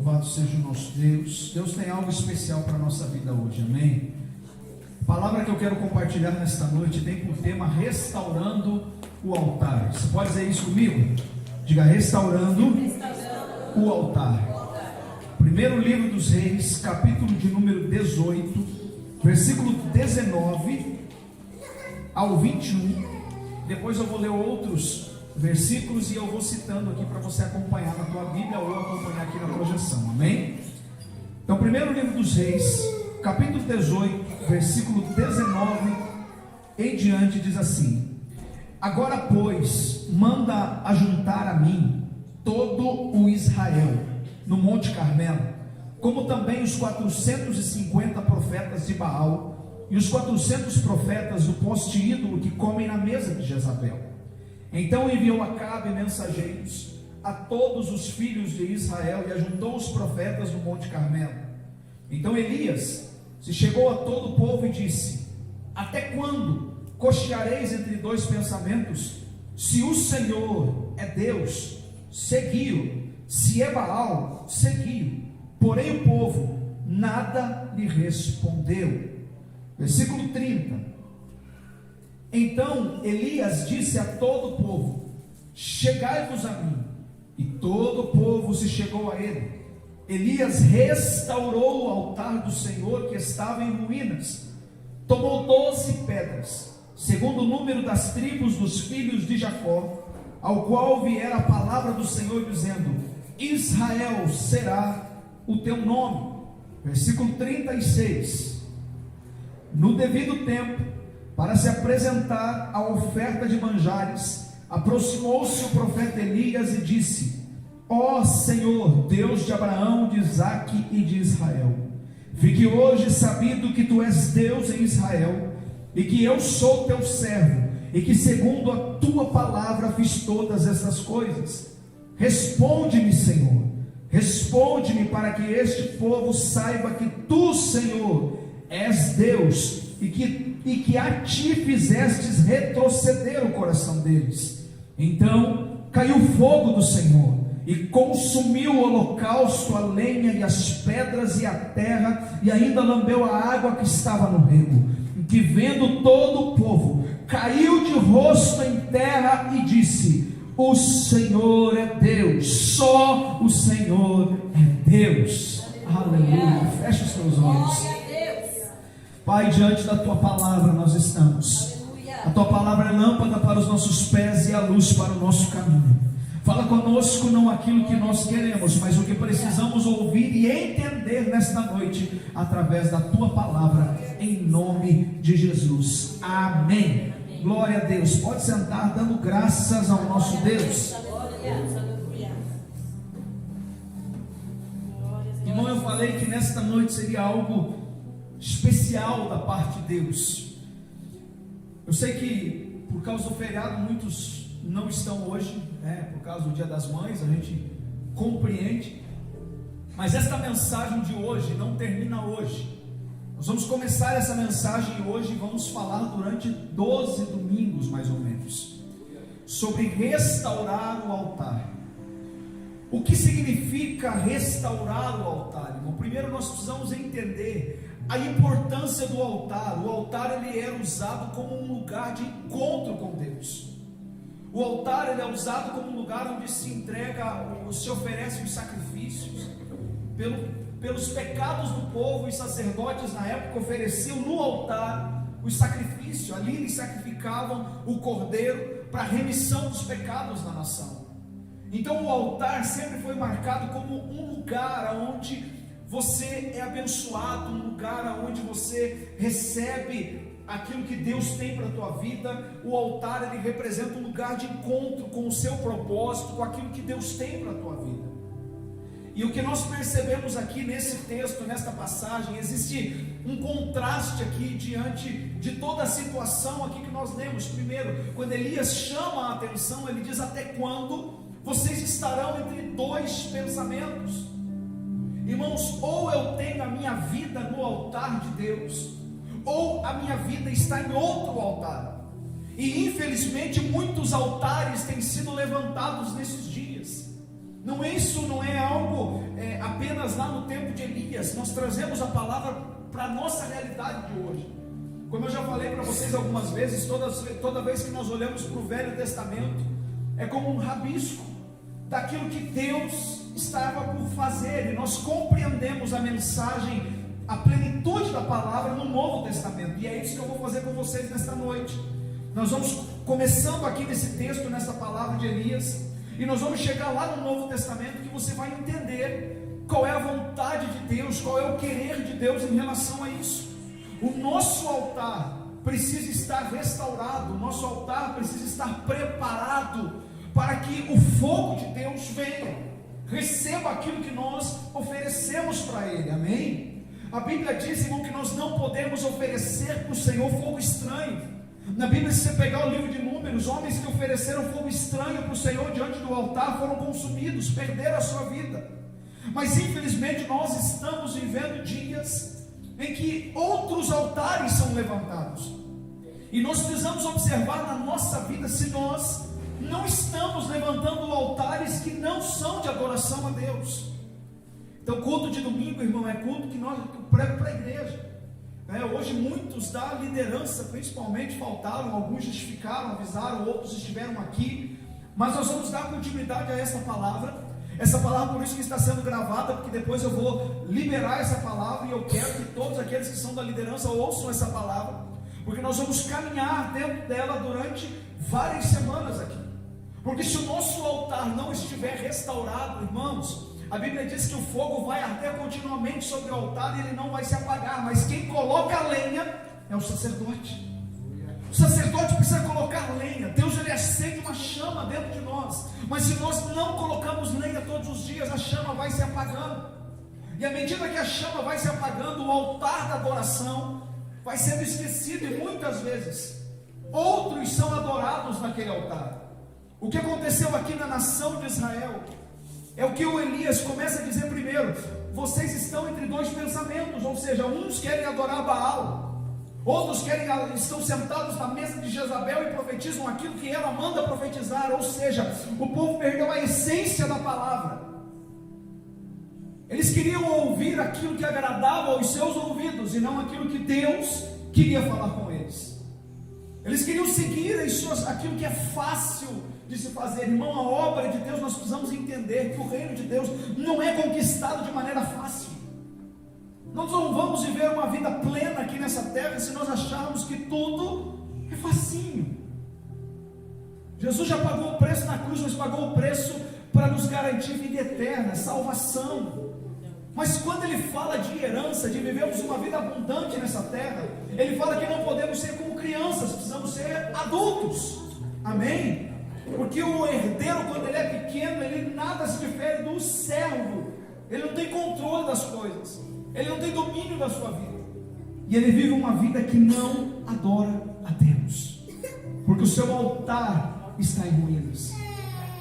Louvado seja o nosso Deus. Deus tem algo especial para a nossa vida hoje, amém? A palavra que eu quero compartilhar nesta noite tem por tema restaurando o altar. Você pode dizer isso comigo? Diga: restaurando o altar. Primeiro livro dos Reis, capítulo de número 18, versículo 19 ao 21. Depois eu vou ler outros versículos e eu vou citando aqui para você acompanhar na tua Bíblia ou acompanhar aqui na projeção, amém? Então, primeiro livro dos Reis, capítulo 18, versículo 19 em diante, diz assim: agora, pois, manda ajuntar a mim todo o Israel no Monte Carmelo, como também os 450 profetas de Baal e os 400 profetas do poste ídolo que comem na mesa de Jezabel. Então enviou Acabe mensageiros a todos os filhos de Israel e ajuntou os profetas no Monte Carmelo. Então Elias se chegou a todo o povo e disse: até quando cocheareis entre dois pensamentos? Se o Senhor é Deus, segui-o; se é Baal, segui-o. Porém o povo nada lhe respondeu. Versículo 30. Então Elias disse a todo o povo: chegai-vos a mim. E todo o povo se chegou a ele. Elias restaurou o altar do Senhor que estava em ruínas. Tomou 12 pedras, segundo o número das tribos dos filhos de Jacó, ao qual viera a palavra do Senhor dizendo: Israel será o teu nome. Versículo 36. No devido tempo, para se apresentar a oferta de manjares, aproximou-se o profeta Elias e disse: ó Senhor, Deus de Abraão, de Isaque e de Israel, fique hoje sabido que tu és Deus em Israel, e que eu sou teu servo, e que segundo a tua palavra fiz todas essas coisas. Responde-me, Senhor, responde-me, para que este povo saiba que tu, Senhor, és Deus, e que a ti fizestes retroceder o coração deles. Então caiu o fogo do Senhor e consumiu o holocausto, a lenha e as pedras e a terra, e ainda lambeu a água que estava no rego. Que vendo todo o povo, caiu de rosto em terra e disse: o Senhor é Deus, só o Senhor é Deus. Aleluia. Fecha os teus olhos. Pai, diante da tua palavra nós estamos. A tua palavra é lâmpada para os nossos pés e a luz para o nosso caminho. Fala conosco não aquilo que nós queremos, mas o que precisamos ouvir e entender nesta noite, através da tua palavra, em nome de Jesus. Amém. Glória a Deus. Pode sentar, dando graças ao nosso Deus. Irmão, eu falei que nesta noite seria algo especial da parte de Deus. Eu sei que por causa do feriado muitos não estão hoje, por causa do Dia das Mães, a gente compreende, mas esta mensagem de hoje não termina hoje. Nós vamos começar essa mensagem hoje e vamos falar durante 12 domingos mais ou menos, sobre restaurar o altar. O que significa restaurar o altar, irmão? Primeiro nós precisamos entender a importância do altar. O altar ele era usado como um lugar de encontro com Deus. O altar ele é usado como um lugar onde se entrega, se oferecem os sacrifícios. Pelos pecados do povo, os sacerdotes na época ofereciam no altar os sacrifícios. Ali eles sacrificavam o cordeiro para a remissão dos pecados da nação. Então o altar sempre foi marcado como um lugar onde você é abençoado, um lugar onde você recebe aquilo que Deus tem para a tua vida. O altar ele representa um lugar de encontro com o seu propósito, com aquilo que Deus tem para a tua vida. E o que nós percebemos aqui nesse texto, nesta passagem, existe um contraste aqui diante de toda a situação aqui que nós lemos. Primeiro, quando Elias chama a atenção, ele diz: até quando vocês estarão entre dois pensamentos? Irmãos, ou eu tenho a minha vida no altar de Deus, ou a minha vida está em outro altar. E infelizmente muitos altares têm sido levantados nesses dias. Isso não é algo apenas lá no tempo de Elias. Nós trazemos a palavra para a nossa realidade de hoje. Como eu já falei para vocês algumas vezes, toda vez que nós olhamos para o Velho Testamento, é como um rabisco daquilo que Deus estava por fazer, e nós compreendemos a mensagem, a plenitude da palavra no Novo Testamento, e é isso que eu vou fazer com vocês nesta noite. Nós vamos começando aqui nesse texto, nessa palavra de Elias, e nós vamos chegar lá no Novo Testamento, que você vai entender qual é a vontade de Deus, qual é o querer de Deus em relação a isso. O nosso altar precisa estar restaurado, o nosso altar precisa estar preparado para que o fogo de Deus venha, receba aquilo que nós oferecemos para Ele, amém? A Bíblia diz, irmão, que nós não podemos oferecer para o Senhor fogo estranho. Na Bíblia, se você pegar o livro de Números, homens que ofereceram fogo estranho para o Senhor diante do altar foram consumidos, perderam a sua vida. Mas infelizmente nós estamos vivendo dias em que outros altares são levantados, e nós precisamos observar na nossa vida se nós não estamos levantando altares que não são de adoração a Deus. Então, culto de domingo, irmão, é culto que nós prego para a igreja. Hoje muitos da liderança principalmente faltaram, alguns justificaram, avisaram, outros estiveram aqui, mas nós vamos dar continuidade a essa palavra. Essa palavra, por isso que está sendo gravada, porque depois eu vou liberar essa palavra, e eu quero que todos aqueles que são da liderança ouçam essa palavra, porque nós vamos caminhar dentro dela durante várias semanas aqui. Porque se o nosso altar não estiver restaurado, irmãos, a Bíblia diz que o fogo vai arder continuamente sobre o altar e ele não vai se apagar, mas quem coloca a lenha é o sacerdote. O sacerdote precisa colocar lenha. Deus, ele acende uma chama dentro de nós, mas se nós não colocamos lenha todos os dias, a chama vai se apagando, e à medida que a chama vai se apagando, o altar da adoração vai sendo esquecido, e muitas vezes outros são adorados naquele altar. O que aconteceu aqui na nação de Israel é o que o Elias começa a dizer primeiro: vocês estão entre dois pensamentos, ou seja, uns querem adorar Baal, outros estão sentados na mesa de Jezabel e profetizam aquilo que ela manda profetizar, ou seja, o povo perdeu a essência da palavra. Eles queriam ouvir aquilo que agradava aos seus ouvidos e não aquilo que Deus queria falar com eles. Eles queriam seguir aquilo que é fácil de se fazer. Irmão, a obra de Deus, nós precisamos entender que o reino de Deus não é conquistado de maneira fácil. Nós não vamos viver uma vida plena aqui nessa terra se nós acharmos que tudo é facinho. Jesus já pagou o preço na cruz, mas pagou o preço para nos garantir vida eterna, salvação. Mas quando ele fala de herança, de vivermos uma vida abundante nessa terra, ele fala que não podemos ser como crianças, precisamos ser adultos, amém? Porque o herdeiro, quando ele é pequeno, ele nada se difere do servo, ele não tem controle das coisas, ele não tem domínio da sua vida, e ele vive uma vida que não adora a Deus, porque o seu altar está em ruínas.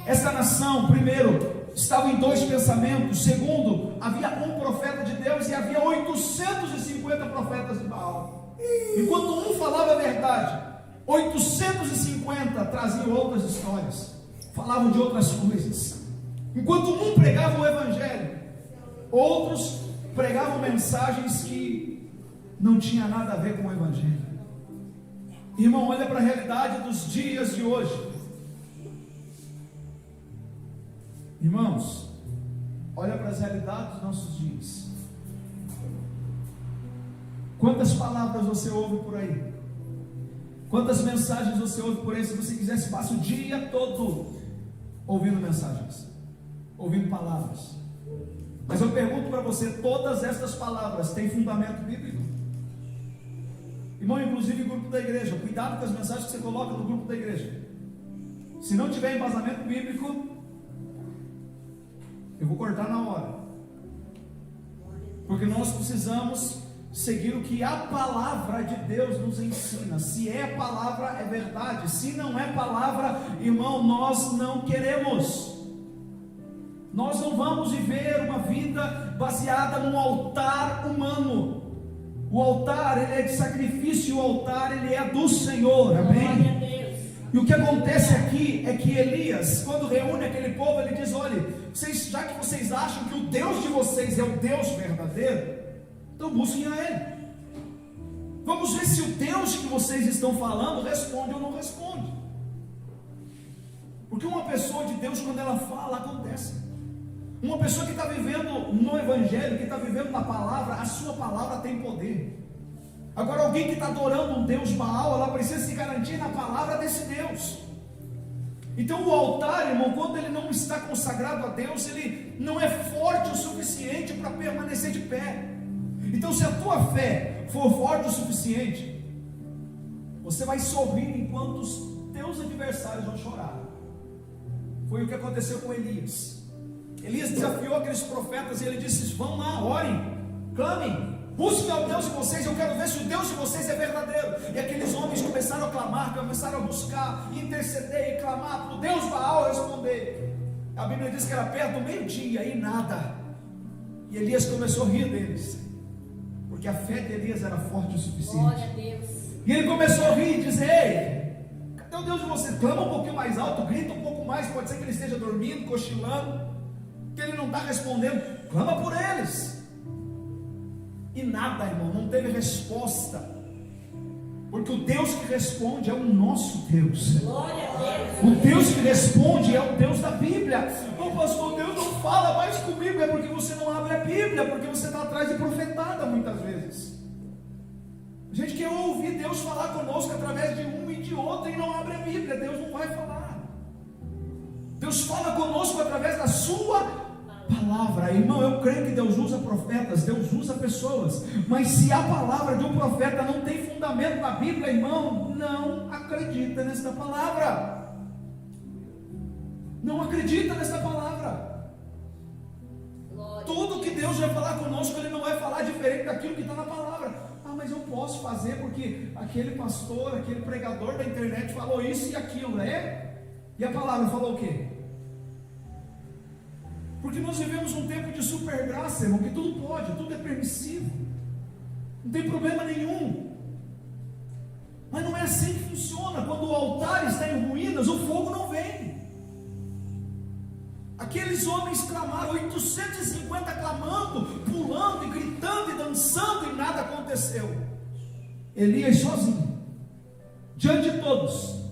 Essa nação, primeiro, estava em dois pensamentos. Segundo, havia um profeta de Deus e havia 850 profetas de Baal. Enquanto um falava a verdade, 850 traziam outras histórias, falavam de outras coisas. Enquanto um pregava o evangelho, outros pregavam mensagens que não tinham nada a ver com o evangelho. Irmão, olha para a realidade dos dias de hoje. Irmãos, olha para as realidades dos nossos dias. Quantas palavras você ouve por aí? Quantas mensagens você ouve por aí? Se você quisesse, passa o dia todo ouvindo mensagens, ouvindo palavras. Mas eu pergunto para você, todas essas palavras têm fundamento bíblico? Irmão, inclusive o grupo da igreja, cuidado com as mensagens que você coloca no grupo da igreja. Se não tiver embasamento bíblico, eu vou cortar na hora, porque nós precisamos seguir o que a palavra de Deus nos ensina. Se é palavra, é verdade. Se não é palavra, irmão, nós não queremos. Nós não vamos viver uma vida baseada num altar humano. O altar, ele é de sacrifício, o altar, ele é do Senhor, amém? E o que acontece aqui é que Elias, quando reúne aquele povo, ele diz: olha, já que vocês acham que o Deus de vocês é o Deus verdadeiro, então busquem a Ele. Vamos ver se o Deus que vocês estão falando responde ou não responde. Porque uma pessoa de Deus, quando ela fala, acontece. Uma pessoa que está vivendo no Evangelho, que está vivendo na palavra, a sua palavra tem poder. Agora, alguém que está adorando um Deus Baal, ela precisa se garantir na palavra desse Deus. Então o altar, irmão, quando ele não está consagrado a Deus, ele não é forte o suficiente para permanecer de pé. Então, se a tua fé for forte o suficiente, você vai sorrir enquanto os teus adversários vão chorar. Foi o que aconteceu com Elias. Elias desafiou aqueles profetas e ele disse: vão lá, orem, clamem, busquem ao Deus de vocês, eu quero ver se o Deus de vocês é verdadeiro. E aqueles homens começaram a clamar, começaram a buscar, interceder e clamar para o Deus Baal responder. A Bíblia diz que era perto do meio-dia e nada. E Elias começou a rir deles, porque a fé de Elias era forte o suficiente. Glória a Deus. E ele começou a rir e dizer: ei, cadê o Deus de vocês? Clama um pouquinho mais alto, grita um pouco mais. Pode ser que ele esteja dormindo, cochilando, que ele não está respondendo. Clama por eles. E nada, irmão, não teve resposta, porque o Deus que responde é o nosso Deus. Glória a Deus. O Deus que responde é o Deus da Bíblia. Ô pastor, Deus não fala mais comigo. É porque você não abre a Bíblia, porque você está atrás de profetada muitas vezes. A gente quer ouvir Deus falar conosco através de um e de outro e não abre a Bíblia. Deus não vai falar. Deus fala conosco através da sua palavra. Irmão, eu creio que Deus usa profetas, Deus usa pessoas, mas se a palavra de um profeta não tem fundamento na Bíblia, irmão, não acredita nesta palavra. Não acredita nesta palavra. Glória. Tudo que Deus vai falar conosco, Ele não vai falar diferente daquilo que está na palavra. Ah, mas eu posso fazer porque aquele pastor, aquele pregador da internet falou isso e aquilo, né? E a palavra falou o quê? Porque nós vivemos um tempo de super graça, irmão, que tudo pode, tudo é permissivo, não tem problema nenhum. Mas não é assim que funciona. Quando o altar está em ruínas, o fogo não vem. Aqueles homens clamaram, 850 clamando, pulando e gritando e dançando, e nada aconteceu. Elias sozinho, diante de todos,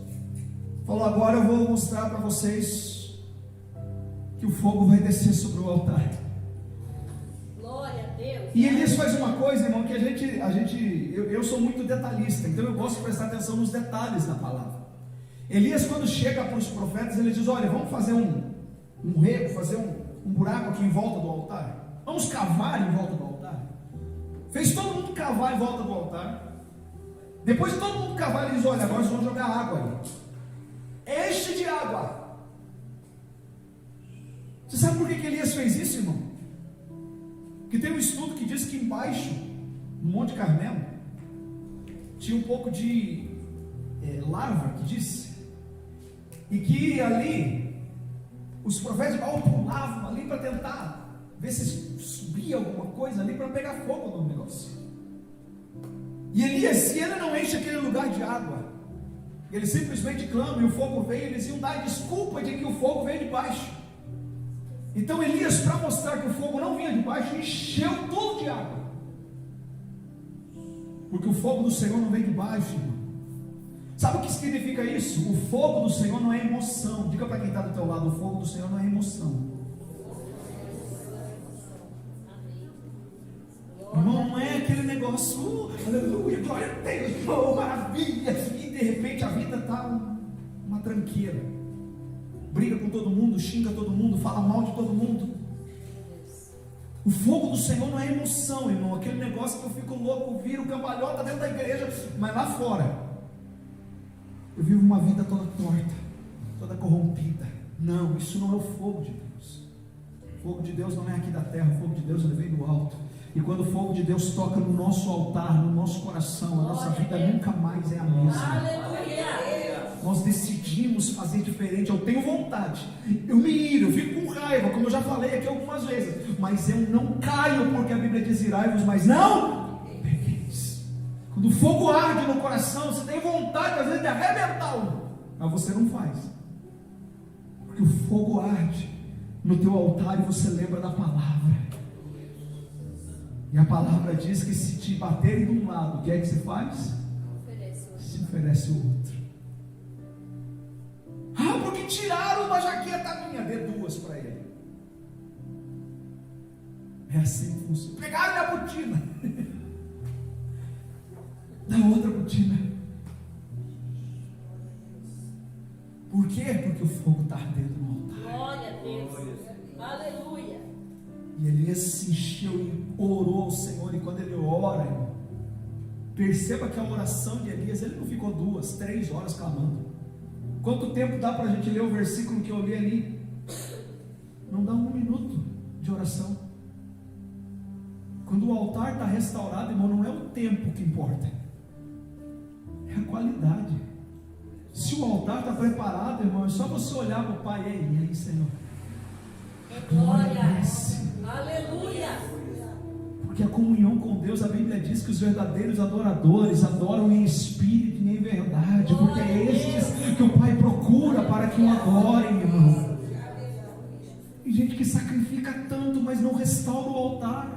falou: agora eu vou mostrar para vocês que o fogo vai descer sobre o altar. Glória a Deus. E Elias faz uma coisa, irmão, que eu sou muito detalhista, então eu gosto de prestar atenção nos detalhes da palavra. Elias, quando chega para os profetas, ele diz: olha, vamos fazer um rego, fazer um buraco aqui em volta do altar, vamos cavar em volta do altar. Fez todo mundo cavar em volta do altar. Depois de todo mundo cavar, ele diz: olha, agora nós vamos jogar água aí, enche de água. Você sabe por que Elias fez isso, irmão? Que tem um estudo que diz que embaixo, no Monte Carmelo, tinha um pouco de larva, que diz, e que ali os profetas de Baal pulavam ali para tentar ver se subia alguma coisa ali para pegar fogo no negócio. E Elias, se ele não enche aquele lugar de água, ele simplesmente clama e o fogo vem, eles iam dar desculpa de que o fogo veio de baixo. Então Elias, para mostrar que o fogo não vinha de baixo, encheu tudo de água. Porque o fogo do Senhor não vem de baixo, irmão. Sabe o que significa isso? O fogo do Senhor não é emoção. Diga para quem está do teu lado: o fogo do Senhor não é emoção. Irmão, não é aquele negócio, aleluia, glória a Deus, maravilha, e de repente a vida está uma tranqueira. Briga com todo mundo, xinga todo mundo, fala mal de todo mundo. O fogo do Senhor não é emoção, irmão. Aquele negócio que eu fico louco, viro cambalhota dentro da igreja, mas lá fora eu vivo uma vida toda torta, toda corrompida. Não, isso não é o fogo de Deus. O fogo de Deus não é aqui da terra, o fogo de Deus vem do alto. E quando o fogo de Deus toca no nosso altar, no nosso coração, a nossa vida nunca mais é a mesma. Aleluia. Nós decidimos fazer diferente. Eu tenho vontade, eu me iro, eu fico com raiva, como eu já falei aqui algumas vezes, mas eu não caio, porque a Bíblia diz: irai-vos, mas não pequeis. Quando o fogo arde no coração, você tem vontade às vezes de arrebentar um, mas você não faz, porque o fogo arde no teu altar e você lembra da palavra. E a palavra diz que se te baterem de um lado, o que é que você faz? Se oferece o outro. Ah, porque tiraram uma jaqueta minha, dê duas para ele. É assim que funciona. Pegaram minha botina, dá outra botina. Por quê? Porque o fogo está ardendo no altar. Glória a Deus. Aleluia. E Elias se encheu e orou ao Senhor. E quando ele ora, irmão, perceba que a oração de Elias, ele não ficou 2, 3 horas clamando. Quanto tempo dá para a gente ler o versículo que eu li ali? Não dá 1 minuto de oração. Quando o altar está restaurado, irmão, não é o tempo que importa, é a qualidade. Se o altar está preparado, irmão, é só você olhar para o Pai. E aí, Senhor, Glória. desce. Aleluia. Porque a comunhão com Deus, a Bíblia diz que os verdadeiros adoradores adoram em espírito e em verdade, porque é estes que o Pai procura para que o adorem, irmão. Tem gente que sacrifica tanto, mas não restaura o altar,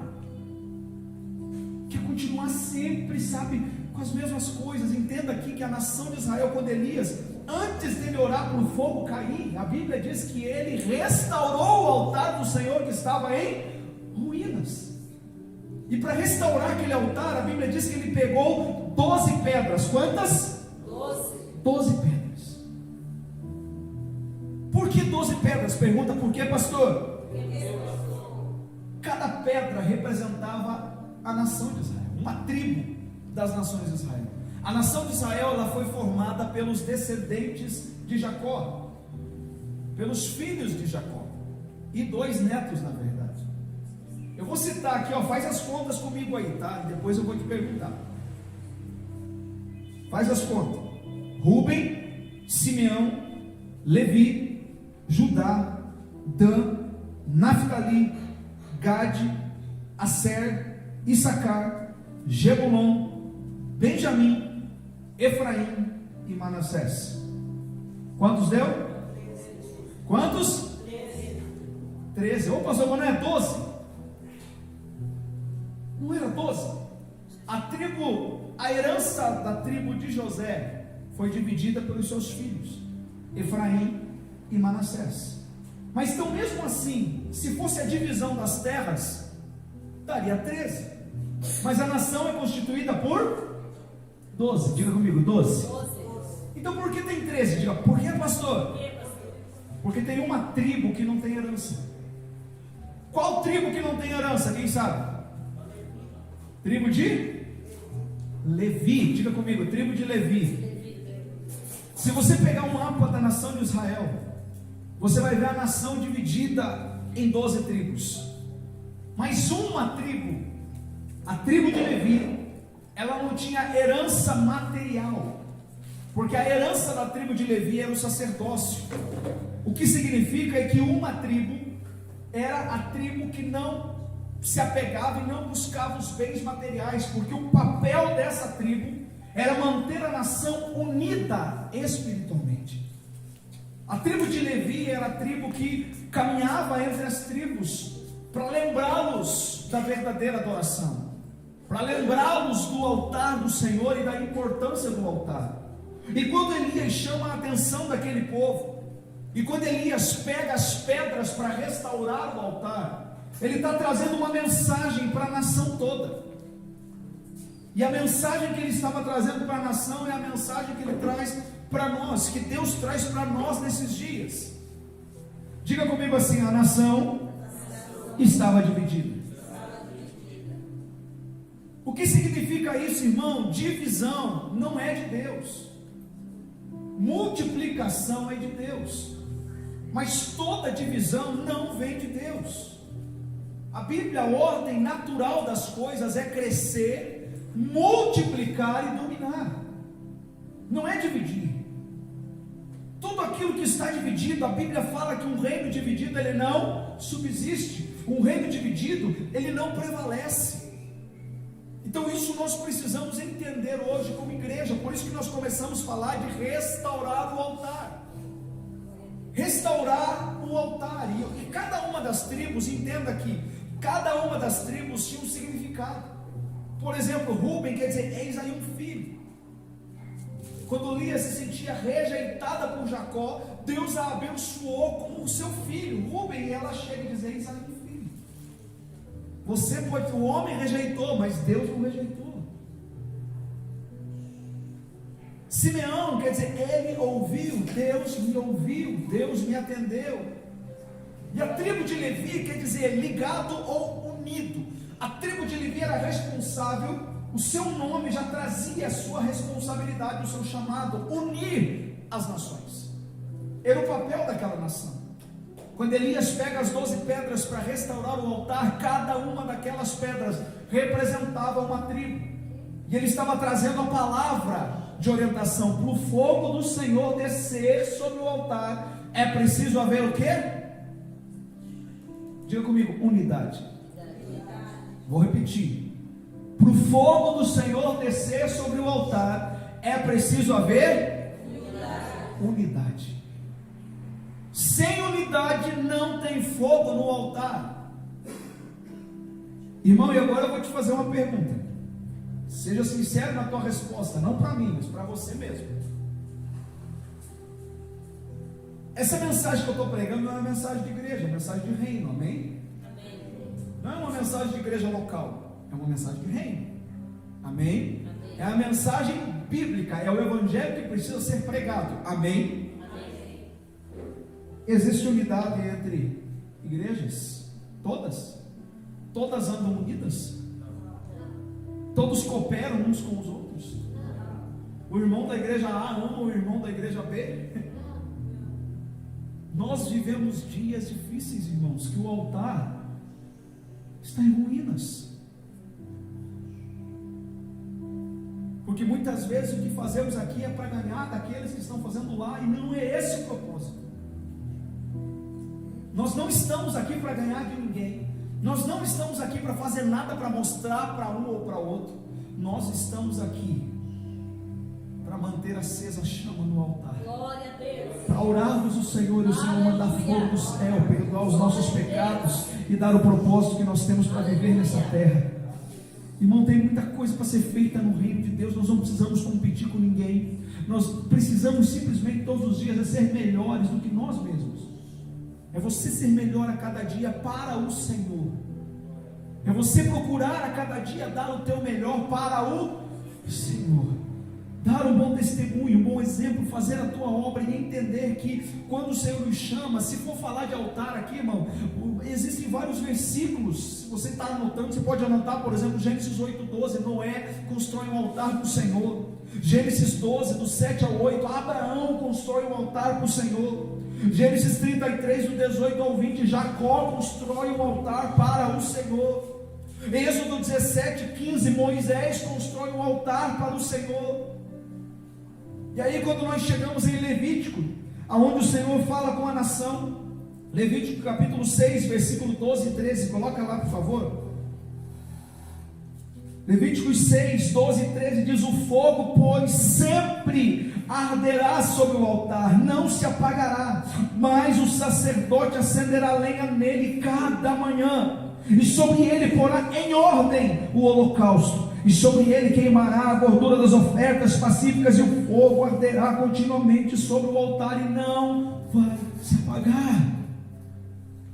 quer continuar sempre, sabe, com as mesmas coisas. Entenda aqui que a nação de Israel, quando Elias, antes dele orar para o fogo cair, a Bíblia diz que ele restaurou o altar do Senhor que estava em ruínas. E para restaurar aquele altar, a Bíblia diz que ele pegou 12 pedras. Quantas? 12 pedras. Por que 12 pedras? Pergunta por quê, pastor? Cada pedra representava a nação de Israel, uma tribo das nações de Israel. A nação de Israel, ela foi formada pelos descendentes de Jacó, pelos filhos de Jacó, e 2 netos, na verdade. Eu vou citar aqui, ó, faz as contas comigo aí, tá? E depois eu vou te perguntar. Faz as contas. Rúben, Simeão, Levi, Judá, Dan, Naftali, Gade, Asser, Issacar, Zebulon, Benjamim, Efraim e Manassés. Quantos deu? Quantos? 13. Ô pastor, mas não é 12? Não era 12? A herança da tribo de José foi dividida pelos seus filhos, Efraim e Manassés. Mas então, mesmo assim, se fosse a divisão das terras, daria 13. Mas a nação é constituída por 12. Diga comigo, 12. Então por que tem 13? Diga, por que, pastor? Porque tem uma tribo que não tem herança. Qual tribo que não tem herança? Quem sabe? Tribo de Levi. Diga comigo, tribo de Levi. Se você pegar um mapa da nação de Israel, você vai ver a nação dividida em 12 tribos. Mas uma tribo, a tribo de Levi, ela não tinha herança material, porque a herança da tribo de Levi era o sacerdócio. O que significa é que uma tribo era a tribo que não se apegava e não buscava os bens materiais, porque o papel dessa tribo era manter a nação unida espiritualmente. A tribo de Levi era a tribo que caminhava entre as tribos para lembrá-los da verdadeira adoração, para lembrá-los do altar do Senhor e da importância do altar. E quando Elias chama a atenção daquele povo, e quando Elias pega as pedras para restaurar o altar, ele está trazendo uma mensagem para a nação toda. E a mensagem que ele estava trazendo para a nação é a mensagem que ele traz para nós, que Deus traz para nós nesses dias. Diga comigo assim: a nação estava dividida. O que significa isso, irmão? Divisão não é de Deus, multiplicação é de Deus, mas toda divisão não vem de Deus. A Bíblia, a ordem natural das coisas é crescer, multiplicar e dominar, não é dividir. Tudo aquilo que está dividido, a Bíblia fala que um reino dividido ele não subsiste, um reino dividido ele não prevalece. Então isso nós precisamos entender hoje como igreja. Por isso que nós começamos a falar de restaurar o altar. Restaurar o altar. cada uma das tribos, entenda que cada uma das tribos tinha um significado. Por exemplo, Rúben quer dizer, eis aí um filho. Quando Lia se sentia rejeitada por Jacó, Deus a abençoou como o seu filho. Rúben, e ela chega e diz, eis aí um filho. Você pode, o homem rejeitou, mas Deus não rejeitou. Simeão quer dizer, ele ouviu, Deus me ouviu, Deus me atendeu. E a tribo de Levi quer dizer ligado ou unido. A tribo de Levi era responsável, o seu nome já trazia a sua responsabilidade, o seu chamado, unir as nações. Era o papel daquela nação. Quando Elias pega as 12 pedras para restaurar o altar, cada uma daquelas pedras representava uma tribo. E ele estava trazendo a palavra de orientação para o fogo do Senhor descer sobre o altar. É preciso haver o quê? Diga comigo, unidade. Vou repetir. Para o fogo do Senhor descer sobre o altar, é preciso haver unidade. Sem unidade não tem fogo no altar. Irmão, e agora eu vou te fazer uma pergunta. Seja sincero na tua resposta, não para mim, mas para você mesmo. Essa mensagem que eu estou pregando não é uma mensagem de igreja, é uma mensagem de reino, amém? Não é uma mensagem de igreja local, é uma mensagem de reino, amém? É a mensagem bíblica, é o evangelho que precisa ser pregado, amém? Existe unidade entre igrejas? Todas? Todas andam unidas? Todos cooperam uns com os outros? O irmão da igreja A ama o irmão da igreja B? Nós vivemos dias difíceis, irmãos, que o altar está em ruínas. Porque muitas vezes o que fazemos aqui é para ganhar daqueles que estão fazendo lá, e não é esse o propósito. Nós não estamos aqui para ganhar de ninguém. Nós não estamos aqui para fazer nada para mostrar para um ou para outro. Nós estamos aqui para manter acesa a chama no altar. Glória a Deus. Para orarmos o Senhor e o Senhor mandar fogo do céu, perdoar os nossos pecados e dar o propósito que nós temos para viver nessa terra. Irmão, tem muita coisa para ser feita no reino de Deus. Nós não precisamos competir com ninguém. Nós precisamos simplesmente todos os dias ser melhores do que nós mesmos. É você ser melhor a cada dia para o Senhor. É você procurar a cada dia dar o teu melhor para o Senhor. Dar um bom testemunho, um bom exemplo, fazer a tua obra e entender que quando o Senhor nos chama, se for falar de altar aqui, irmão, existem vários versículos. Se você está anotando, você pode anotar, por exemplo, Gênesis 8:12, Noé constrói um altar para o Senhor. Gênesis 12, do 7 ao 8, Abraão constrói um altar para o Senhor. Gênesis 33, do 18 ao 20, Jacó constrói um altar para o Senhor. Êxodo 17, 15, Moisés constrói um altar para o Senhor. E aí quando nós chegamos em Levítico, aonde o Senhor fala com a nação, Levítico capítulo 6, versículo 12 e 13, coloca lá por favor. Levíticos 6, 12 e 13 diz: o fogo, pois, sempre arderá sobre o altar, não se apagará, mas o sacerdote acenderá lenha nele cada manhã, e sobre ele porá em ordem o holocausto, e sobre ele queimará a gordura das ofertas pacíficas, e o fogo arderá continuamente sobre o altar e não vai se apagar.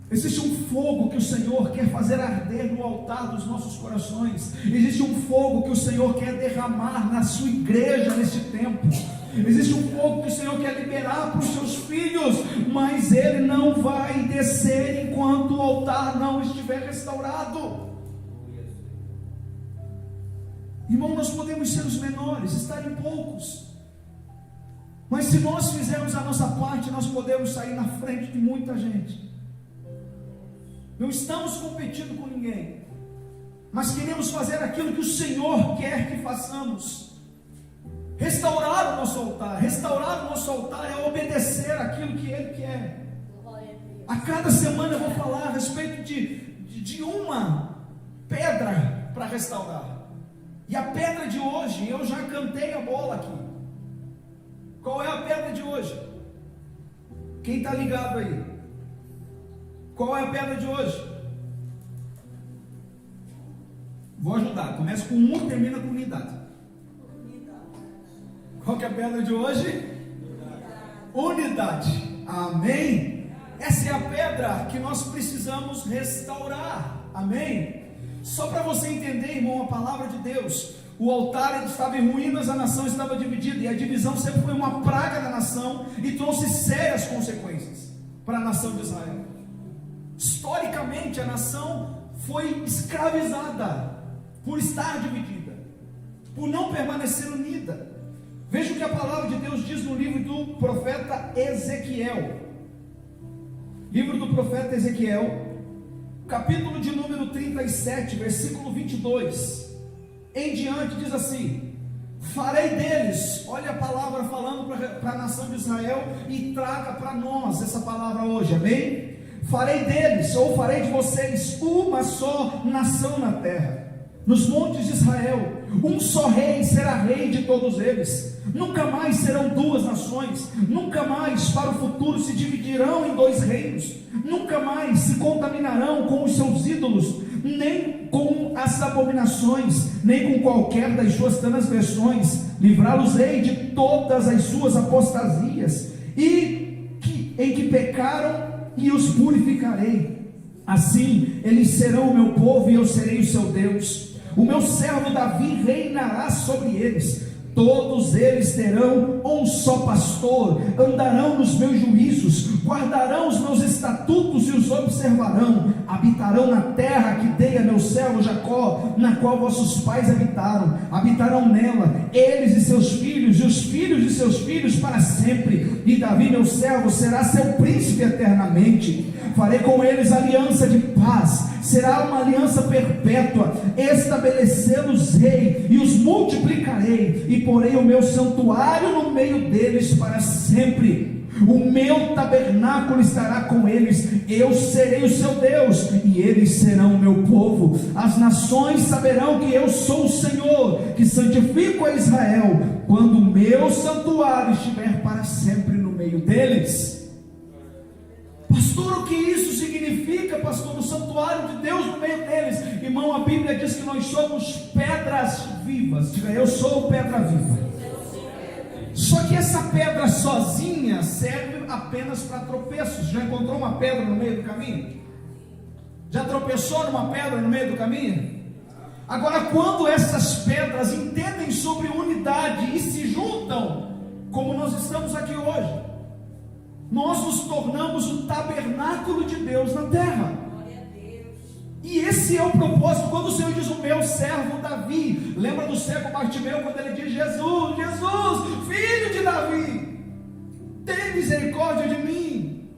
Existe um fogo que o Senhor quer fazer arder no altar dos nossos corações. Existe um fogo que o Senhor quer derramar na sua igreja neste tempo. Existe um fogo que o Senhor quer liberar para os seus filhos, mas ele não vai descer enquanto o altar não estiver restaurado. Irmão, nós podemos ser os menores, estar em poucos, mas se nós fizermos a nossa parte, nós podemos sair na frente de muita gente. Não estamos competindo com ninguém, mas queremos fazer aquilo que o Senhor quer que façamos. Restaurar o nosso altar. Restaurar o nosso altar é obedecer aquilo que Ele quer. A cada semana eu vou falar a respeito de uma pedra para restaurar. E a pedra de hoje, eu já cantei a bola aqui. Qual é a pedra de hoje? Quem está ligado aí? Qual é a pedra de hoje? Vou ajudar. Começa com e termina com unidade. Qual que é a pedra de hoje? Unidade. Amém? Essa é a pedra que nós precisamos restaurar. Amém? Só para você entender, irmão, a palavra de Deus. O altar estava em ruínas, a nação estava dividida, e a divisão sempre foi uma praga da nação e trouxe sérias consequências para a nação de Israel. Historicamente, a nação foi escravizada por estar dividida, por não permanecer unida. Veja o que a palavra de Deus diz no livro do profeta Ezequiel. Livro do profeta Ezequiel, capítulo de número 37, versículo 22 em diante, diz assim: farei deles, olha a palavra falando para a nação de Israel, e traga para nós essa palavra hoje, amém? Farei deles, ou farei de vocês, uma só nação na terra, nos montes de Israel, um só rei será rei de todos eles, nunca mais serão duas nações, nunca mais para o futuro se dividirão em dois reinos, nunca mais se contaminarão com os seus ídolos, nem com as abominações, nem com qualquer das suas transgressões. Livrá-los-ei de todas as suas apostasias em que pecaram, e os purificarei. Assim eles serão o meu povo e eu serei o seu Deus. O meu servo Davi reinará sobre eles. Todos eles terão um só pastor, andarão nos meus juízos, guardarão os meus estatutos e os observarão, habitarão na terra que dei a meu servo Jacó, na qual vossos pais habitarão nela, eles e seus filhos, e os filhos de seus filhos para sempre, e Davi meu servo será seu príncipe eternamente. Farei com eles aliança de paz, será uma aliança perpétua, estabelecê-los rei, e os multiplicarei, e porei o meu santuário no meio deles para sempre. O meu tabernáculo estará com eles, eu serei o seu Deus, e eles serão o meu povo. As nações saberão que eu sou o Senhor, que santifico a Israel, quando o meu santuário estiver para sempre no meio deles. Pastor, o que isso significa, pastor? O santuário de Deus no meio deles. Irmão, a Bíblia diz que nós somos pedras vivas. Diga, eu sou pedra viva. Só que essa pedra sozinha serve apenas para tropeços. Já encontrou uma pedra no meio do caminho? Já tropeçou numa pedra no meio do caminho? Agora, quando essas pedras entendem sobre unidade e se juntam, como nós estamos aqui hoje, nós nos tornamos o tabernáculo de Deus na terra. E esse é o propósito. Quando o Senhor diz o meu servo Davi, lembra do cego Bartimeu, quando ele diz: Jesus, Jesus, filho de Davi, tem misericórdia de mim,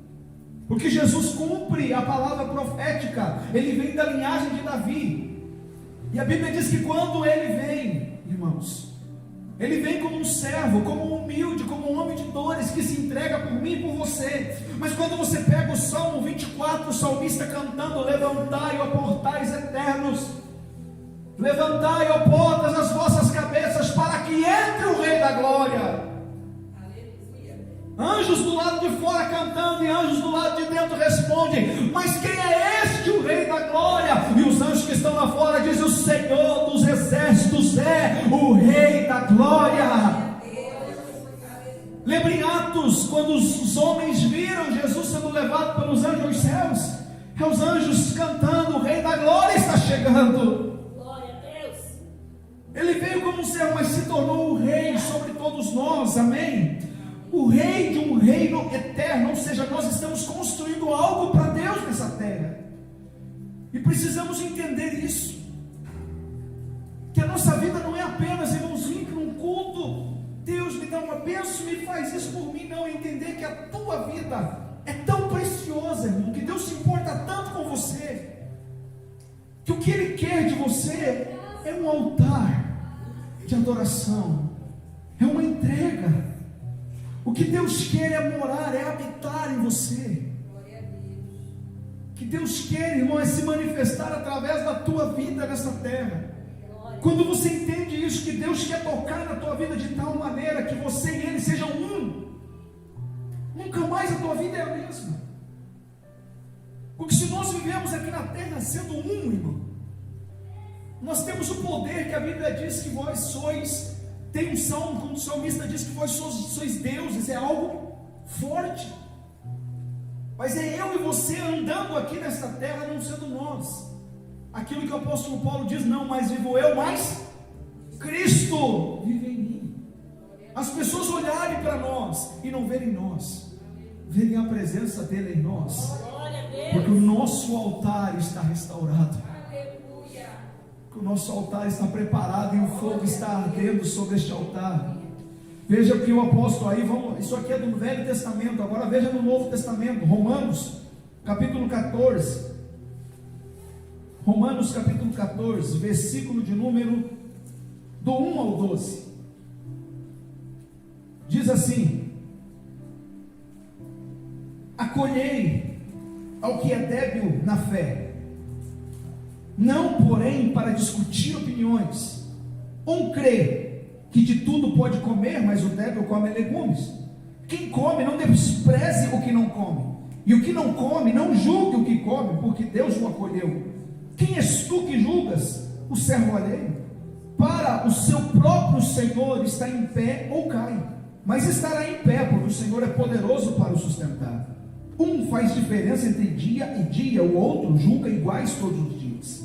porque Jesus cumpre a palavra profética, ele vem da linhagem de Davi. E a Bíblia diz que quando ele vem, irmãos, ele vem como um servo, como um humilde, como um homem de dores, que se entrega por mim e por você. Mas quando você pega o Salmo 24, o salmista cantando: levantai, ó portais eternos, levantai, ó portas, as vossas cabeças, para que entre o Rei da Glória. Anjos do lado de fora cantando, e anjos do lado de dentro respondem: mas quem é este, o Rei da Glória? E os anjos que estão lá fora dizem: o Senhor dos exércitos é o Rei da Glória. Lembra em Atos, quando os homens viram Jesus sendo levado pelos anjos aos céus? É os anjos cantando: o Rei da Glória está chegando. Glória a Deus. Ele veio como um servo, mas se tornou o Rei sobre todos nós, amém? O Rei de um reino eterno. Ou seja, nós estamos construindo algo para Deus nessa terra, e precisamos entender isso, que a nossa vida não é apenas, irmãos, vir para um culto, Deus me dá uma bênção, me faz isso por mim. Não, entender que a tua vida é tão preciosa, irmão, que Deus se importa tanto com você, que o que Ele quer de você é um altar de adoração, é uma entrega. O que Deus quer é morar, é habitar em você. O que Deus quer, irmão, é se manifestar através da tua vida nessa terra. Quando você entende isso, que Deus quer tocar na tua vida de tal maneira que você e Ele sejam um, nunca mais a tua vida é a mesma. O que sendo um, irmão. Nós temos o poder que a Bíblia diz que vós sois. Tem um salmo, quando o salmista diz que vós sois deuses, é algo forte. Mas é eu e você andando aqui nesta terra, não sendo nós. Aquilo que o apóstolo Paulo diz, não mais vivo eu, mas Cristo vive em mim. As pessoas olharem para nós e não verem nós, verem a presença dele em nós, porque o nosso altar está restaurado, porque o nosso altar está preparado e o fogo está ardendo sobre este altar. Veja o que o apóstolo aí, isso aqui é do Velho Testamento, agora veja no Novo Testamento, Romanos capítulo 14, Romanos capítulo 14, versículo de número do 1 ao 12, diz assim: acolhei ao que é débil na fé, não porém para discutir opiniões. Um crê que de tudo pode comer, mas o débil come legumes. Quem come não despreze o que não come, e o que não come não julgue o que come, porque Deus o acolheu. Quem és tu que julgas o servo alheio? Para o seu próprio Senhor está em pé ou cai, mas estará em pé, porque o Senhor é poderoso para o sustentar. Um faz diferença entre dia e dia, o outro julga iguais todos os dias.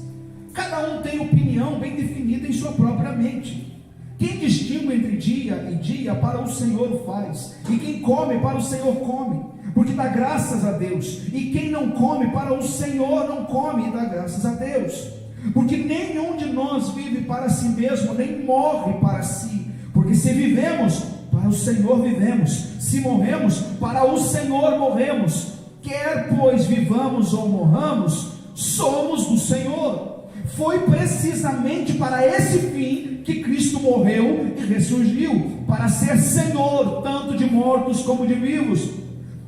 Cada um tem opinião bem definida em sua própria mente. Quem distingue entre dia e dia, para o Senhor o faz, e quem come, para o Senhor come, porque dá graças a Deus. E quem não come, para o Senhor não come, e dá graças a Deus. Porque nenhum de nós vive para si mesmo, nem morre para si. Porque se vivemos, para o Senhor vivemos, se morremos, para o Senhor morremos. Quer pois vivamos ou morramos, somos do Senhor. Foi precisamente para esse fim que Cristo morreu e ressurgiu, para ser Senhor tanto de mortos como de vivos.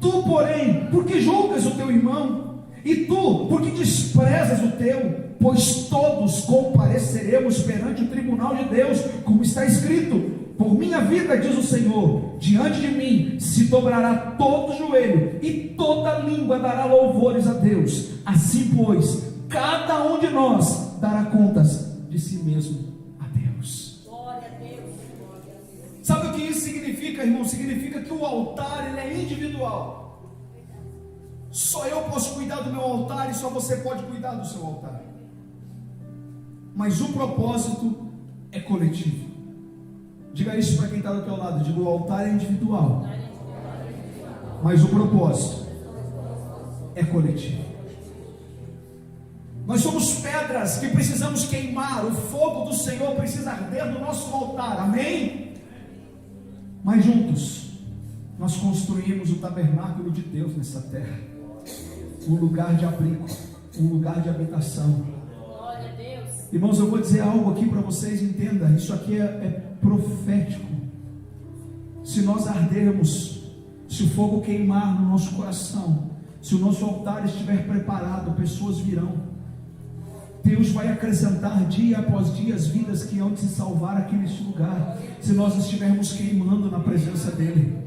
Tu, porém, por que julgas o teu irmão? E tu, por que desprezas o teu? Pois todos compareceremos perante o tribunal de Deus, como está escrito: por minha vida, diz o Senhor, diante de mim se dobrará todo joelho, e toda língua dará louvores a Deus. Assim, pois, cada um de nós dará contas de si mesmo a Deus. Glória a Deus. Sabe o que isso significa, irmão? Significa que o altar, ele é individual. Só eu posso cuidar do meu altar e só você pode cuidar do seu altar. Mas o propósito é coletivo. Diga isso para quem está do teu lado. Diga: o altar é individual, mas o propósito é coletivo. Nós somos pedras que precisamos queimar. O fogo do Senhor precisa arder no nosso altar, amém? Mas juntos nós construímos o tabernáculo de Deus nessa terra, um lugar de abrigo, um lugar de habitação. Glória a Deus. Irmãos, eu vou dizer algo aqui para vocês, entenda. Isso aqui é profético. Se nós ardermos, se o fogo queimar no nosso coração, se o nosso altar estiver preparado, pessoas virão. Deus vai acrescentar dia após dia as vidas que hão de se salvar aqui neste lugar, se nós estivermos queimando na presença dEle.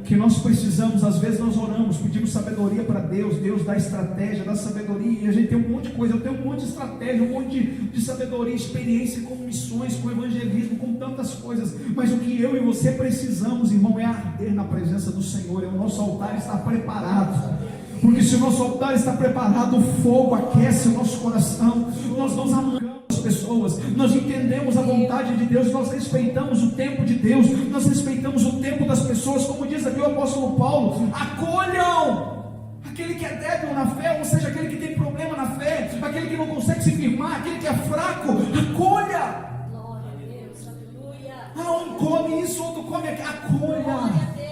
Que nós precisamos, às vezes nós oramos, pedimos sabedoria para Deus, Deus dá estratégia, dá sabedoria, e a gente tem um monte de coisa, eu tenho um monte de estratégia, um monte de sabedoria, experiência com missões, com evangelismo, com tantas coisas, mas o que eu e você precisamos, irmão, é arder na presença do Senhor, é o nosso altar estar preparado. Porque se o nosso altar está preparado, o fogo aquece o nosso coração. Nós nos amamos as pessoas, nós entendemos a vontade de Deus, nós respeitamos o tempo de Deus, nós respeitamos o tempo das pessoas, como diz aqui o apóstolo Paulo: acolham aquele que é débil na fé, ou seja, aquele que tem problema na fé, aquele que não consegue se firmar, aquele que é fraco, acolha. Glória a Deus, aleluia. Um come isso, outro come aquilo, acolha. Glória a Deus.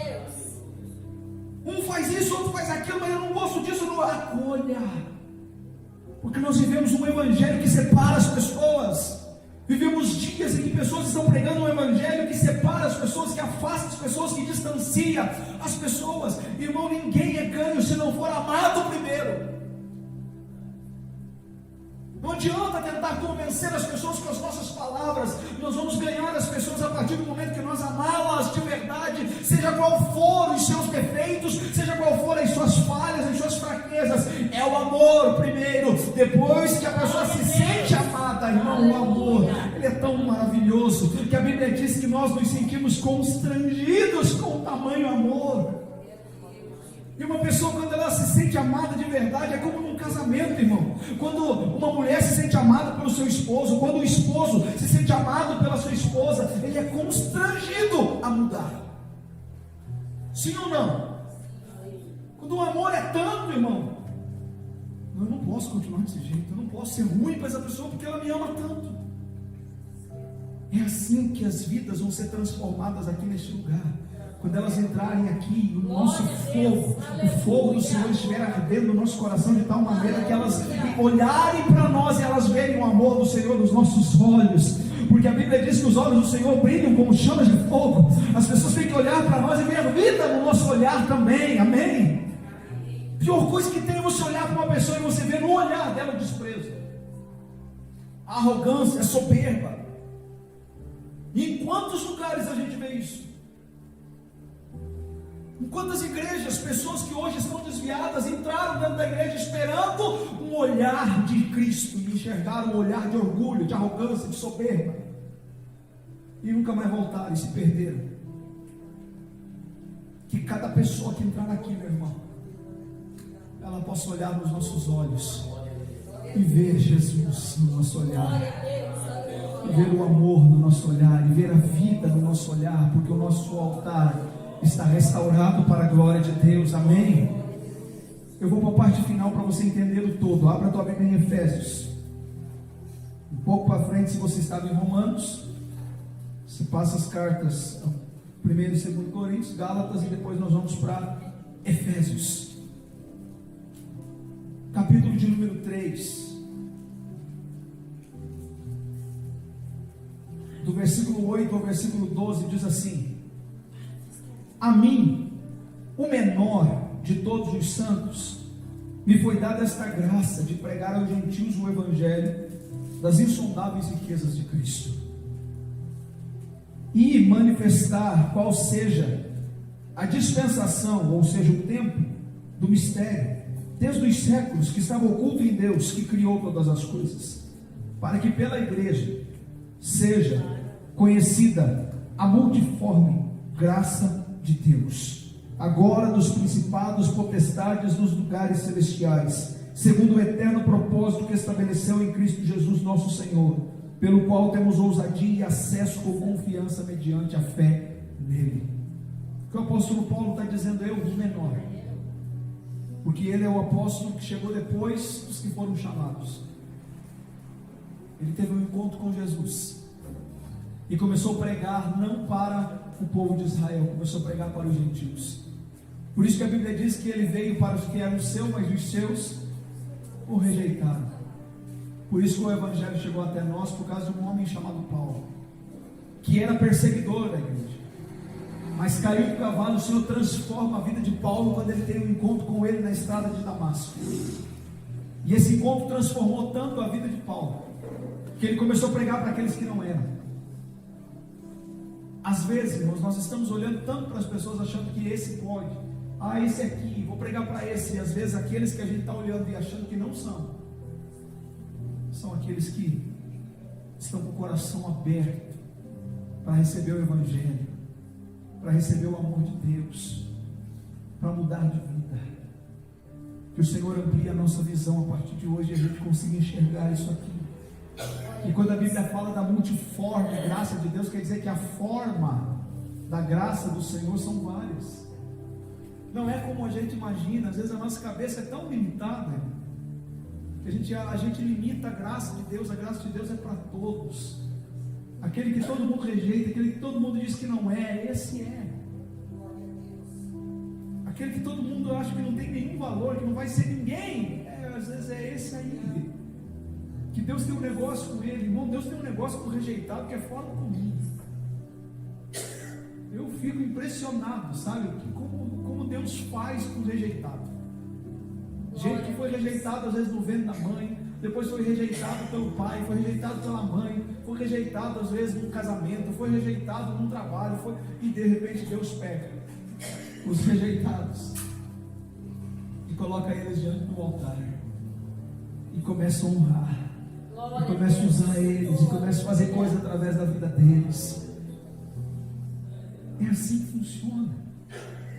Um faz isso, outro faz aquilo, mas eu não gosto disso, não. Acolha. Porque nós vivemos um evangelho que separa as pessoas. Vivemos dias em que pessoas estão pregando um evangelho que separa as pessoas, que afasta as pessoas, que distancia as pessoas. Irmão, ninguém é ganho se não for amado primeiro. Não adianta tentar convencer as pessoas com as nossas palavras. Nós vamos ganhar as pessoas a partir do momento que nós amá-las de verdade, seja qual for os seus defeitos, seja qual for as suas falhas, as suas fraquezas. É o amor primeiro, depois maravilhoso, que a Bíblia diz que nós nos sentimos constrangidos com o tamanho amor. E uma pessoa, quando ela se sente amada de verdade, é como num casamento, irmão. Quando uma mulher se sente amada pelo seu esposo, quando o esposo se sente amado pela sua esposa, ele é constrangido a mudar. Sim ou não? Quando o amor é tanto, irmão, eu não posso continuar desse jeito, eu não posso ser ruim para essa pessoa porque ela me ama tanto. É assim que as vidas vão ser transformadas aqui neste lugar. Quando elas entrarem aqui, o nosso fogo, o fogo do Senhor estiver ardendo no nosso coração de tal maneira que elas olharem para nós e elas verem o amor do Senhor nos nossos olhos. Porque a Bíblia diz que os olhos do Senhor brilham como chamas de fogo. As pessoas têm que olhar para nós e ver a vida no nosso olhar também, amém? Pior coisa que tem é você olhar para uma pessoa e você ver no olhar dela o desprezo, a arrogância, a soberba. E em quantos lugares a gente vê isso? Em quantas igrejas, pessoas que hoje estão desviadas, entraram dentro da igreja esperando um olhar de Cristo e enxergaram um olhar de orgulho, de arrogância, de soberba, e nunca mais voltaram e se perderam. Que cada pessoa que entrar aqui, meu irmão, ela possa olhar nos nossos olhos e ver Jesus no nosso olhar, e ver o amor no nosso olhar, e ver a vida no nosso olhar, porque o nosso altar está restaurado para a glória de Deus, amém? Eu vou para a parte final para você entender o todo. Abra a tua Bíblia em Efésios, um pouco para frente. Se você estava em Romanos, você passa as cartas 1 e 2 Coríntios, Gálatas, e depois nós vamos para Efésios, capítulo de número 3, do versículo 8 ao versículo 12, diz assim: a mim, o menor de todos os santos, me foi dada esta graça de pregar aos gentios o evangelho das insondáveis riquezas de Cristo, e manifestar qual seja a dispensação, ou seja, o tempo do mistério, desde os séculos, que estava oculto em Deus, que criou todas as coisas, para que pela igreja seja conhecida a multiforme graça de Deus, agora dos principados, potestades nos lugares celestiais, segundo o eterno propósito que estabeleceu em Cristo Jesus nosso Senhor, pelo qual temos ousadia e acesso com confiança mediante a fé nele. O que o apóstolo Paulo está dizendo? Eu, o menor, porque ele é o apóstolo que chegou depois dos que foram chamados. Ele teve um encontro com Jesus e começou a pregar não para o povo de Israel, começou a pregar para os gentios. Por isso que a Bíblia diz que ele veio para os que eram seus, mas os seus o rejeitaram. Por isso que o evangelho chegou até nós, por causa de um homem chamado Paulo, que era perseguidor da igreja, mas caiu do cavalo. O Senhor transforma a vida de Paulo quando ele tem um encontro com ele na estrada de Damasco. E esse encontro transformou tanto a vida de Paulo, que ele começou a pregar para aqueles que não eram. Às vezes, irmãos, nós estamos olhando tanto para as pessoas, achando que esse pode, esse aqui, vou pregar para esse. E às vezes aqueles que a gente está olhando e achando que não são aqueles que estão com o coração aberto para receber o evangelho, para receber o amor de Deus, para mudar de vida. Que o Senhor amplie a nossa visão a partir de hoje e a gente consiga enxergar isso aqui. E quando a Bíblia fala da multiforme graça de Deus, quer dizer que a forma da graça do Senhor são várias. Não é como a gente imagina. Às vezes a nossa cabeça é tão limitada que a gente limita a graça de Deus. A graça de Deus é para todos. Aquele que todo mundo rejeita, aquele que todo mundo diz que não é, esse é. Aquele que todo mundo acha que não tem nenhum valor, que não vai ser ninguém, às vezes é esse aí. Que Deus tem um negócio com ele, irmão. Deus tem um negócio com o rejeitado que é fora comigo. Eu fico impressionado, sabe? Como Deus faz com o rejeitado. Gente que foi rejeitado às vezes no ventre da mãe, depois foi rejeitado pelo pai, foi rejeitado pela mãe, foi rejeitado às vezes num casamento, foi rejeitado num trabalho, e de repente Deus pega os rejeitados e coloca eles diante do altar e começa a honrar. e comece a usar eles, e comece a fazer coisa através da vida deles. É assim que funciona.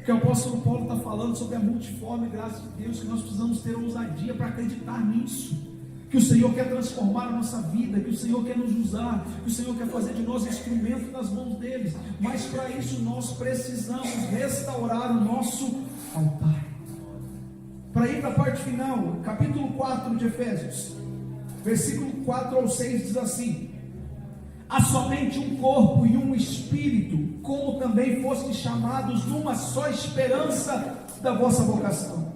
Que o apóstolo Paulo está falando sobre a multiforme graça de Deus, que nós precisamos ter ousadia para acreditar nisso, que o Senhor quer transformar a nossa vida, que o Senhor quer nos usar, que o Senhor quer fazer de nós instrumento nas mãos deles, mas para isso nós precisamos restaurar o nosso altar. Para ir para a parte final, capítulo 4 de Efésios, versículo 4 ao 6 diz assim: há somente um corpo e um espírito, como também fostes chamados numa só esperança da vossa vocação.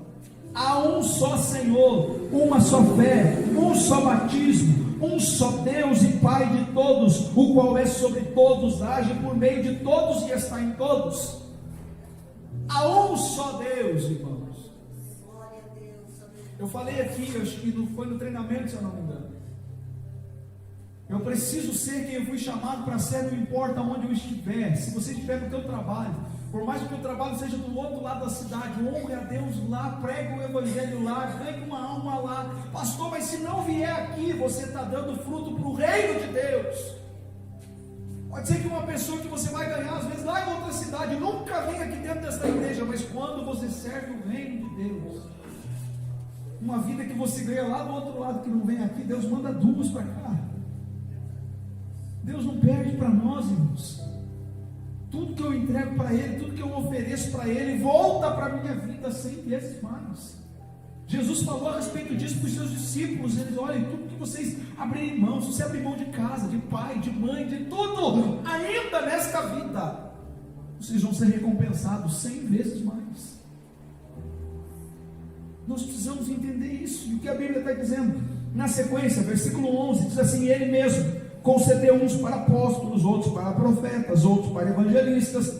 Há um só Senhor, uma só fé, um só batismo, um só Deus e Pai de todos, o qual é sobre todos, age por meio de todos e está em todos. Há um só Deus, irmãos. Eu falei aqui, acho que não foi no treinamento, se eu não me engano. Eu preciso ser quem eu fui chamado para ser, não importa onde eu estiver. Se você estiver no teu trabalho, por mais que o teu trabalho seja do outro lado da cidade, honre a Deus lá, prega o evangelho lá, ganhe uma alma lá. Pastor, mas se não vier aqui, você está dando fruto para o reino de Deus. Pode ser que uma pessoa que você vai ganhar, às vezes lá em outra cidade, nunca vem aqui dentro desta igreja, mas quando você serve o reino de Deus, uma vida que você ganha lá do outro lado, que não vem aqui, Deus manda duas para cá. Deus não perde para nós, irmãos. Tudo que eu entrego para Ele, tudo que eu ofereço para Ele, volta para a minha vida 100 vezes mais. Jesus falou a respeito disso para os seus discípulos. Eles, olhem, tudo que vocês abrirem mão, se você abrir mão de casa, de pai, de mãe, de tudo, ainda nesta vida, vocês vão ser recompensados 100 vezes mais. Nós precisamos entender isso. E o que a Bíblia está dizendo? Na sequência, versículo 11, diz assim: Ele mesmo concedeu uns para apóstolos, outros para profetas, outros para evangelistas,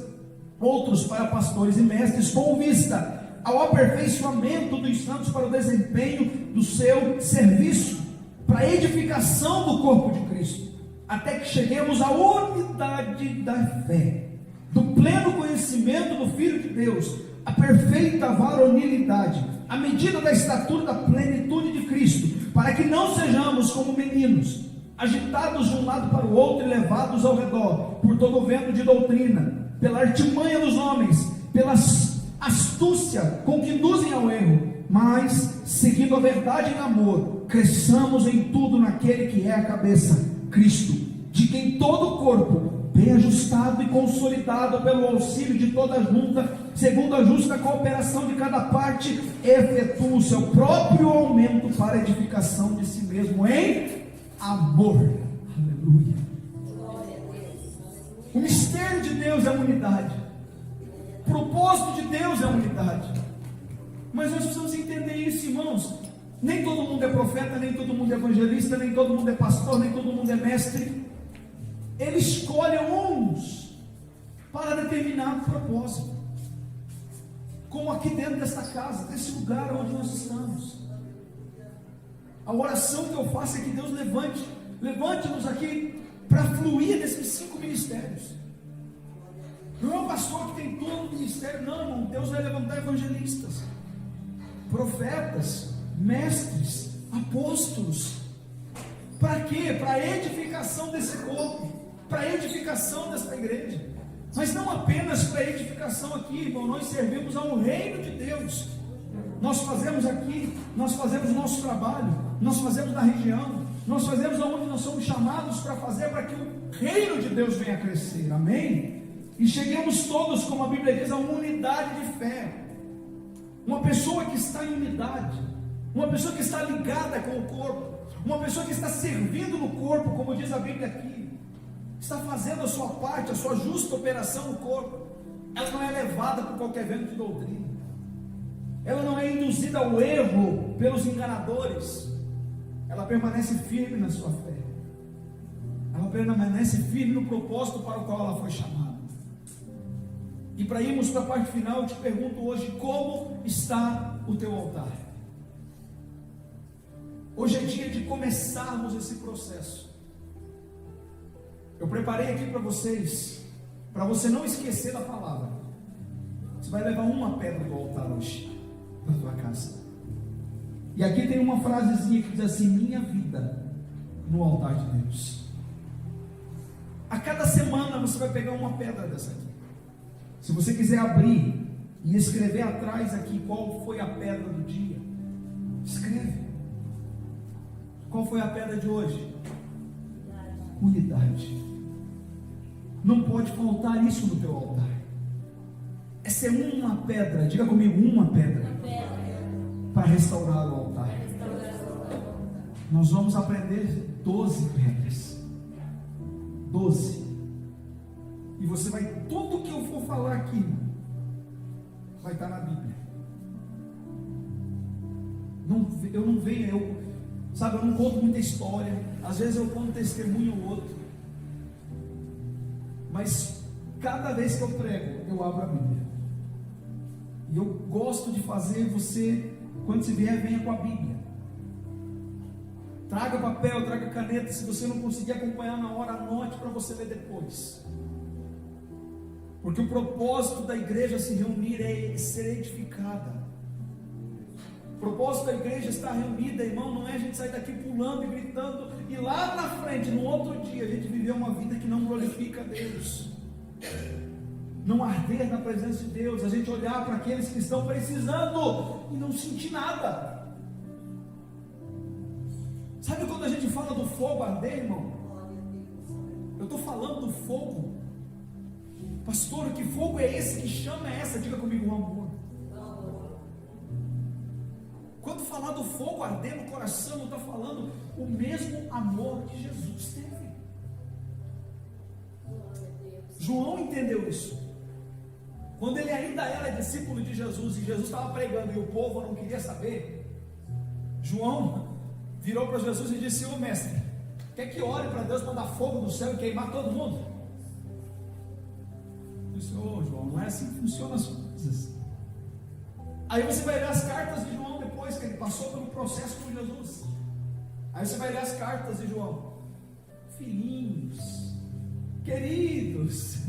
outros para pastores e mestres, com vista ao aperfeiçoamento dos santos para o desempenho do seu serviço, para a edificação do corpo de Cristo, até que cheguemos à unidade da fé, do pleno conhecimento do Filho de Deus, a perfeita varonilidade, à medida da estatura da plenitude de Cristo, para que não sejamos como meninos, agitados de um lado para o outro e levados ao redor por todo o vento de doutrina, pela artimanha dos homens, pela astúcia com que induzem ao erro, mas seguindo a verdade em amor, cresçamos em tudo naquele que é a cabeça, Cristo, de quem todo o corpo, bem ajustado e consolidado pelo auxílio de toda a junta, segundo a justa cooperação de cada parte, efetua o seu próprio aumento para a edificação de si mesmo em amor. Aleluia. O mistério de Deus é a unidade. O propósito de Deus é a unidade. Mas nós precisamos entender isso, irmãos. Nem todo mundo é profeta, nem todo mundo é evangelista, nem todo mundo é pastor, nem todo mundo é mestre. Ele escolhe uns para determinado propósito. Como aqui dentro desta casa, desse lugar onde nós estamos. A oração que eu faço é que Deus levante-nos aqui para fluir nesses 5 ministérios. Não é um pastor que tem todo o ministério, não, irmão. Deus vai levantar evangelistas, profetas, mestres, apóstolos. Para quê? Para a edificação desse corpo, para a edificação desta igreja. Mas não apenas para a edificação aqui, irmão. Nós servimos ao reino de Deus. Nós fazemos aqui, nós fazemos o nosso trabalho, nós fazemos na região, nós fazemos aonde nós somos chamados para fazer, para que o reino de Deus venha a crescer, amém? E cheguemos todos, como a Bíblia diz, a uma unidade de fé. Uma pessoa que está em unidade, uma pessoa que está ligada com o corpo, uma pessoa que está servindo no corpo, como diz a Bíblia aqui, está fazendo a sua parte, a sua justa operação no corpo. Ela não é levada por qualquer vento de doutrina, ela não é induzida ao erro pelos enganadores, ela permanece firme na sua fé, ela permanece firme no propósito para o qual ela foi chamada. E para irmos para a parte final, eu te pergunto hoje: como está o teu altar? Hoje é dia de começarmos esse processo. Eu preparei aqui para vocês, para você não esquecer da palavra. Você vai levar uma pedra do altar hoje para a tua casa. E aqui tem uma frasezinha que diz assim: minha vida no altar de Deus. A cada semana você vai pegar uma pedra dessa aqui. Se você quiser abrir e escrever atrás aqui qual foi a pedra do dia, escreve. Qual foi a pedra de hoje? Unidade. Não pode faltar isso no teu altar. Essa é uma pedra, diga comigo, uma pedra para restaurar o altar. Nós vamos aprender 12 pedras. 12. E você vai, tudo que eu for falar aqui vai estar na Bíblia. Eu não venho, sabe, eu não conto muita história. Às vezes eu conto testemunho ou outro. Mas cada vez que eu prego, eu abro a Bíblia. E eu gosto de fazer você, quando se vier, venha com a Bíblia. Traga papel, traga caneta. Se você não conseguir acompanhar na hora, anote para você ler depois. Porque o propósito da igreja se reunir é ser edificada. O propósito da igreja estar reunida, irmão, não é a gente sair daqui pulando e gritando, e lá na frente, no outro dia, a gente viver uma vida que não glorifica a Deus, não arder na presença de Deus, a gente olhar para aqueles que estão precisando e não sentir nada. Sabe quando a gente fala do fogo arder, irmão? Eu estou falando do fogo. Pastor, que fogo é esse? Que chama é essa? Diga comigo, o amor. Quando falar do fogo arder no coração, eu estou falando o mesmo amor que Jesus teve. João entendeu isso. Quando ele ainda era discípulo de Jesus, e Jesus estava pregando e o povo não queria saber, João virou para Jesus e disse: ô mestre, quer que ore para Deus mandar fogo do céu e queimar todo mundo? Eu disse: ô João, não é assim que funcionam as coisas. Aí você vai ler as cartas de João depois que ele passou pelo processo com Jesus. Aí você vai ler as cartas de João. Filhinhos, queridos,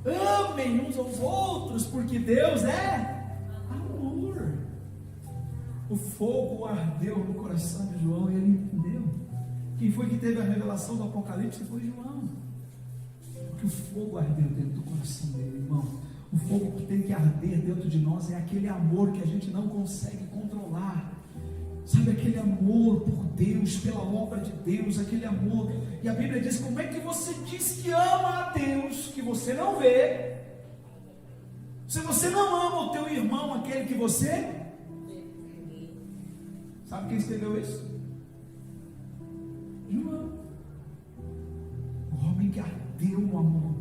amem uns aos outros, porque Deus é amor. O fogo ardeu no coração de João e ele entendeu. Quem foi que teve a revelação do Apocalipse? Foi João. Porque o fogo ardeu dentro do coração dele, irmão. O fogo que tem que arder dentro de nós é aquele amor que a gente não consegue controlar. Sabe, aquele amor por Deus, pela obra de Deus, aquele amor. E a Bíblia diz: como é que você diz que ama a Deus que você não vê, se você não ama o teu irmão, aquele que você... Sabe quem escreveu isso? João. O homem que ardeu no amor,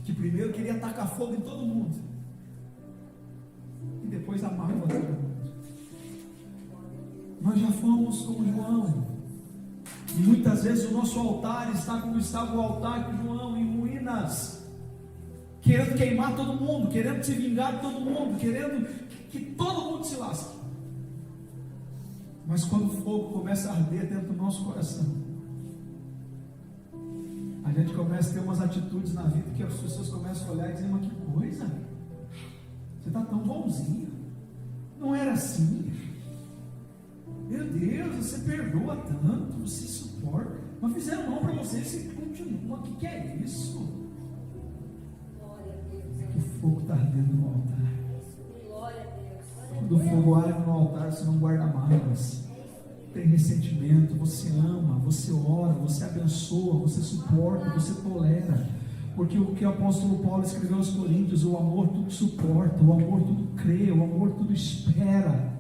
que primeiro queria atacar fogo em todo mundo e depois amava todo mundo. Nós já fomos como João, e muitas vezes o nosso altar está como estava o altar de João, em ruínas, querendo queimar todo mundo, querendo se vingar de todo mundo, querendo que todo mundo se lasque. Mas quando o fogo começa a arder dentro do nosso coração, a gente começa a ter umas atitudes na vida que as pessoas começam a olhar e dizer: mas que coisa, você está tão bonzinho, não era assim, meu Deus, você perdoa tanto, você suporta, mas fizeram mal para você, você continua, o que é isso? É que o fogo está ardendo no altar. Quando o fogo arde no altar, você não guarda mágoas, tem ressentimento, você ama, você ora, você abençoa, você suporta, você tolera. Porque o que o apóstolo Paulo escreveu aos Coríntios: o amor tudo suporta, o amor tudo crê, o amor tudo espera.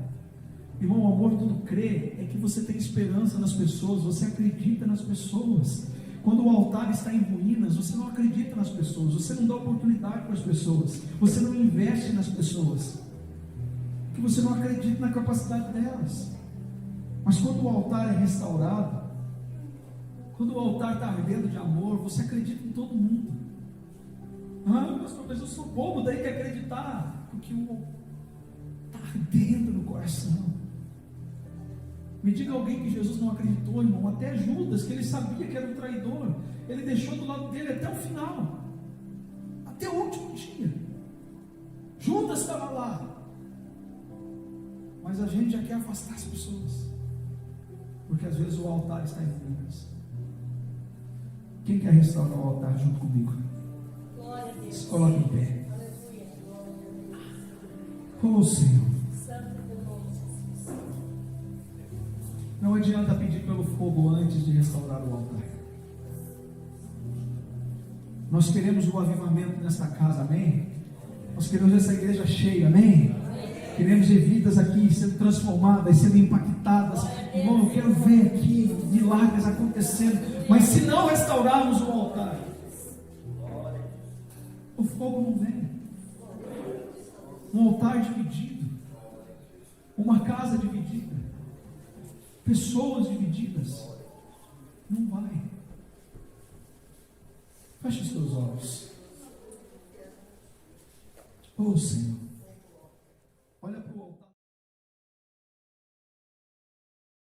Irmão, o amor tudo crê é que você tem esperança nas pessoas, você acredita nas pessoas. Quando o altar está em ruínas, você não acredita nas pessoas, você não dá oportunidade para as pessoas, você não investe nas pessoas, porque você não acredita na capacidade delas. Mas quando o altar é restaurado, quando o altar está ardendo de amor, você acredita em todo mundo. Mas eu sou bobo, daí que acreditar, porque está ardendo no coração. Me diga alguém que Jesus não acreditou, irmão. Até Judas, que ele sabia que era um traidor, ele deixou do lado dele até o final, até o último dia. Judas estava lá, mas a gente já quer afastar as pessoas. Porque às vezes o altar está em ruínas. Quem quer restaurar o altar junto comigo? Glória a Deus. Se coloque em pé. Aleluia. Oh Senhor, Santo teu nome, Jesus. não adianta pedir pelo fogo antes de restaurar o altar. Nós queremos o avivamento nesta casa, amém? Nós queremos essa igreja cheia, amém? Queremos ver vidas aqui sendo transformadas, sendo impactadas. Irmão, eu quero ver aqui milagres acontecendo. Mas se não restaurarmos o altar, o fogo não vem. Um altar dividido, uma casa dividida, pessoas divididas, não vai. Feche os teus olhos. Oh Senhor,